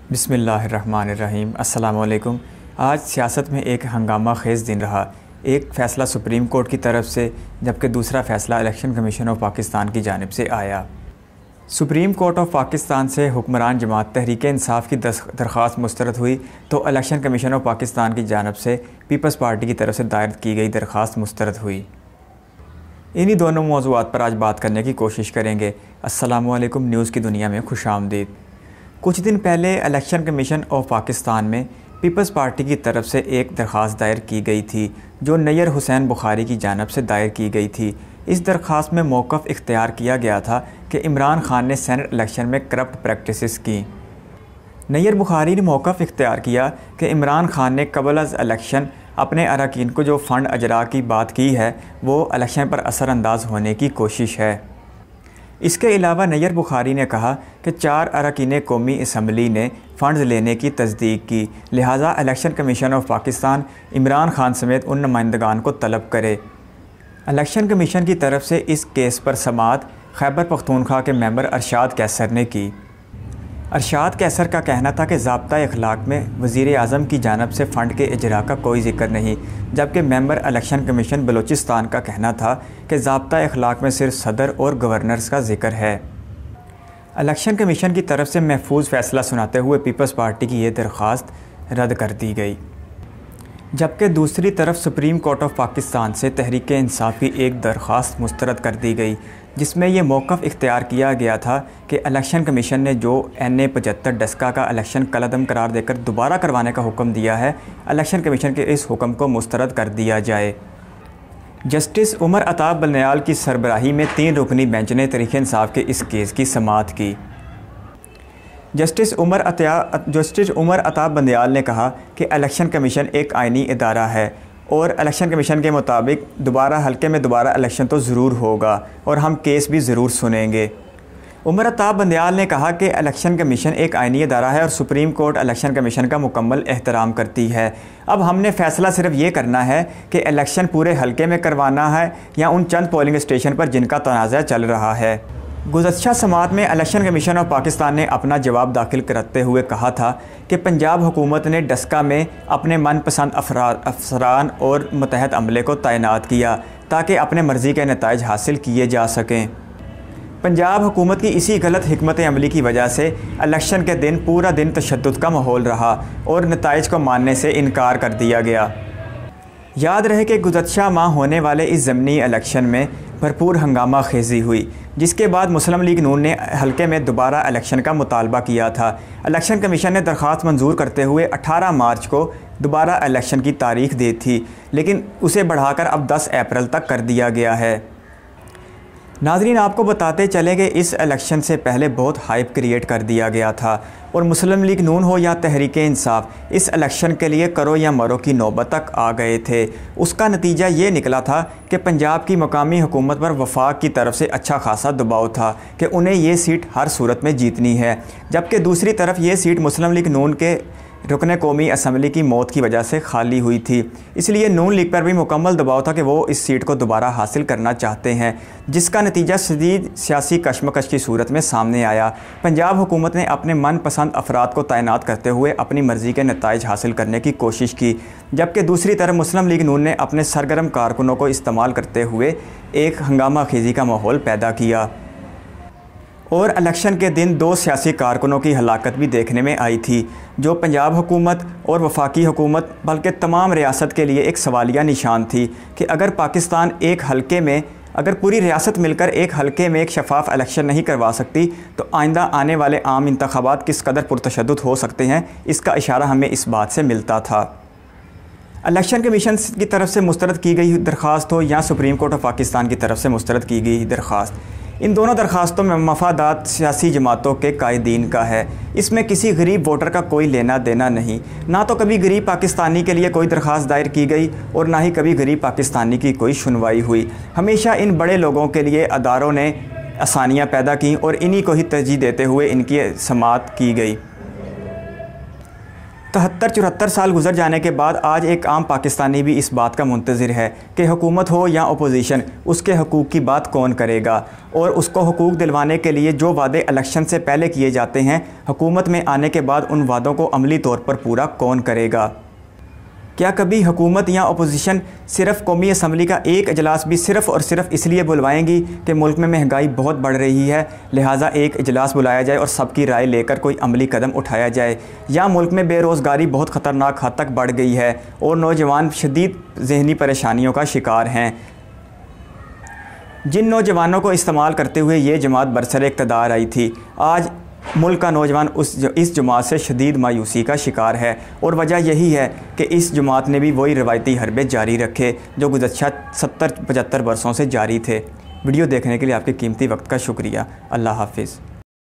बिस्मिल्लाहिर्रहमानिर्रहीम। अस्सलामुअलैकुम। आज सियासत में एक हंगामा खेज़ दिन रहा। एक फ़ैसला सुप्रीम कोर्ट की तरफ से, जबकि दूसरा फ़ैसला इलेक्शन कमीशन ऑफ पाकिस्तान की जानिब से आया। सुप्रीम कोर्ट ऑफ पाकिस्तान से हुक्मरान जमात तहरीक इंसाफ की दरख्वास्त मुस्तरद हुई तो इलेक्शन कमीशन ऑफ पाकिस्तान की जानिब से पीपल्स पार्टी की तरफ से दायर की गई दरख्वास्त मुस्तरद हुई। इन्हीं दोनों मौज़ूआत पर आज बात करने की कोशिश करेंगे। अस्सलामुअलैकुम। न्यूज़ की दुनिया में खुशामदीद। कुछ दिन पहले इलेक्शन कमीशन ऑफ पाकिस्तान में पीपल्स पार्टी की तरफ से एक दरख्वास्त दायर की गई थी जो नैयर हुसैन बुखारी की जानिब से दायर की गई थी। इस दरख्वास्त में मौक़िफ़ इख्तियार किया गया था कि इमरान खान ने सेनेट इलेक्शन में करप्ट प्रैक्टिसेस की। नैयर बुखारी ने मौक़िफ़ इख्तियार किया कि इमरान खान ने कबल अज़ इलेक्शन अपने अरकान को जो फ़ंड अजरा की बात की है वो इलेक्शन पर असरअंदाज होने की कोशिश है। इसके अलावा नैयर बुखारी ने कहा कि 4 अरकान कौमी असम्बली ने फ़ंड्स लेने की तस्दीक की, लिहाजा election commission of Pakistan Imran Khan समेत उन नुमाइंदगान को तलब करे। इलेक्शन कमीशन की तरफ से इस केस पर समाअत खैबर पख्तूनख्वा के मेंबर अरशाद कैसर ने की। अरशाद कैसर का कहना था कि ज़ाब्ता अखलाक में वज़ीर आज़म की जानिब से फ़ंड के इजरा का कोई ज़िक्र नहीं, जबकि मेंबर इलेक्शन कमीशन बलूचिस्तान का कहना था कि ज़ाब्ता अखलाक में सिर्फ सदर और गवर्नर्स का ज़िक्र है। इलेक्शन कमीशन की तरफ से महफूज फ़ैसला सुनाते हुए पीपल्स पार्टी की ये दरख्वास्त रद्द कर दी गई, जबकि दूसरी तरफ सुप्रीम कोर्ट ऑफ पाकिस्तान से तहरीक इंसाफ की एक दरख्वास्त मुस्तरद कर दी गई जिसमें यह मौक़िफ़ इख्तियार किया गया था कि इलेक्शन कमीशन ने जो NA 75 डस्का का इलेक्शन कलअदम करार देकर दोबारा करवाने का हुक्म दिया है, इलेक्शन कमीशन के इस हुक्म को मुस्तरद कर दिया जाए। जस्टिस उमर अता बंदयाल की सरबराही में 3 रुकनी बेंच ने तहरीक इंसाफ के इस केस की समाअत की। जस्टिस उमर अता बंदयाल ने कहा कि इलेक्शन कमीशन एक आइनी इदारा है और इलेक्शन कमीशन के मुताबिक दोबारा हल्के में दोबारा इलेक्शन तो ज़रूर होगा और हम केस भी ज़रूर सुनेंगे। उमर अता बंदयाल ने कहा कि इलेक्शन कमीशन एक आइनी इदारा है और सुप्रीम कोर्ट इलेक्शन कमीशन का मुकम्मल एहतराम करती है। अब हमने फ़ैसला सिर्फ ये करना है कि इलेक्शन पूरे हल्के में करवाना है या उन चंद पोलिंग स्टेशन पर जिनका तनाज़ा चल रहा है। गुज़श्ता समाअत में इलेक्शन कमीशन ऑफ पाकिस्तान ने अपना जवाब दाखिल करते हुए कहा था कि पंजाब हुकूमत ने डस्का में अपने मनपसंद अफसरान और मुतहद अमले को तैनात किया ताकि अपने मर्ज़ी के नताइज हासिल किए जा सकें। पंजाब हुकूमत की इसी गलत हिकमत अमली की वजह से इलेक्शन के दिन पूरा दिन तशद्दुद का माहौल रहा और नताइज को मानने से इनकार कर दिया गया। याद रहे कि गुज़श्ता माह होने वाले इस ज़मनी इलेक्शन में भरपूर हंगामा खेज़ी हुई, जिसके बाद मुस्लिम लीग नून ने हल्के में दोबारा इलेक्शन का मुतालबा किया था। इलेक्शन कमीशन ने दरख्वास्त मंजूर करते हुए 18 मार्च को दोबारा इलेक्शन की तारीख दी थी, लेकिन उसे बढ़ाकर अब 10 अप्रैल तक कर दिया गया है। नाज़रीन, आपको बताते चले कि इस इलेक्शन से पहले बहुत हाइप क्रिएट कर दिया गया था और मुस्लिम लीग नून हो या तहरीक इंसाफ इस इलेक्शन के लिए करो या मरो की नौबत तक आ गए थे। उसका नतीजा ये निकला था कि पंजाब की मकामी हुकूमत पर वफाक की तरफ से अच्छा खासा दबाव था कि उन्हें ये सीट हर सूरत में जीतनी है, जबकि दूसरी तरफ ये सीट मुस्लिम लीग नून के रुकने कौमी असम्बली की मौत की वजह से खाली हुई थी। इसलिए नून लीग पर भी मुकम्मल दबाव था कि वो इस सीट को दोबारा हासिल करना चाहते हैं, जिसका नतीजा शदीद सियासी कशमकश की सूरत में सामने आया। पंजाब हुकूमत ने अपने मनपसंद अफराद को तैनात करते हुए अपनी मर्ज़ी के नताइज हासिल करने की कोशिश की, जबकि दूसरी तरफ मुस्लिम लीग नून ने अपने सरगर्म कारकुनों को इस्तेमाल करते हुए एक हंगामा खेज़ी का माहौल पैदा किया और इलेक्शन के दिन 2 सियासी कारकुनों की हलाकत भी देखने में आई थी, जो पंजाब हुकूमत और वफाकी हुकूमत बल्कि तमाम रियासत के लिए एक सवालिया निशान थी कि अगर पाकिस्तान एक हल्के में, अगर पूरी रियासत मिलकर एक हल्के में एक शफाफ इलेक्शन नहीं करवा सकती तो आइंदा आने वाले आम इंतखाबात किस कदर पुरतशद्दुद हो सकते हैं, इसका इशारा हमें इस बात से मिलता था। इलेक्शन कमीशन की तरफ से मुस्तरद की गई दरख्वास्त हो या सुप्रीम कोर्ट ऑफ पाकिस्तान की तरफ से मुस्तरद की गई दरख्वास्त, इन दोनों दरख्वास्तों में मफादात सियासी जमातों के कायदीन का है। इसमें किसी गरीब वोटर का कोई लेना देना नहीं। ना तो कभी गरीब पाकिस्तानी के लिए कोई दरख्वास्त दायर की गई और ना ही कभी गरीब पाकिस्तानी की कोई सुनवाई हुई। हमेशा इन बड़े लोगों के लिए अदारों ने आसानियाँ पैदा की और इन्हीं को ही तरजीह देते हुए इनकी समाअत की गई। 73-74 साल गुजर जाने के बाद आज एक आम पाकिस्तानी भी इस बात का मुंतज़िर है कि हुकूमत हो या अपोजिशन, उसके हकूक़ की बात कौन करेगा, और उसको हकूक़ दिलवाने के लिए जो वादे इलेक्शन से पहले किए जाते हैं, हुकूमत में आने के बाद उन वादों को अमली तौर पर पूरा कौन करेगा। क्या कभी हुकूमत या अपोजिशन सिर्फ़ कौमी असम्बली का एक इजलास भी सिर्फ़ और सिर्फ इसलिए बुलवाएंगी कि मुल्क में महंगाई बहुत बढ़ रही है, लिहाजा एक इजलास बुलाया जाए और सबकी राय लेकर कोई अमली कदम उठाया जाए, या मुल्क में बेरोज़गारी बहुत ख़तरनाक हद तक बढ़ गई है और नौजवान शदीद ज़हनी परेशानियों का शिकार हैं। जिन नौजवानों को इस्तेमाल करते हुए ये जमात बरसर इक़्तिदार आई थी, आज मुल्क का नौजवान इस जमात से शदीद मायूसी का शिकार है, और वजह यही है कि इस जमात ने भी वही रवायती हरबे जारी रखे जो गुज़श्ता 70-75 बरसों से जारी थे। वीडियो देखने के लिए आपके कीमती वक्त का शुक्रिया। अल्लाह हाफ़िज़।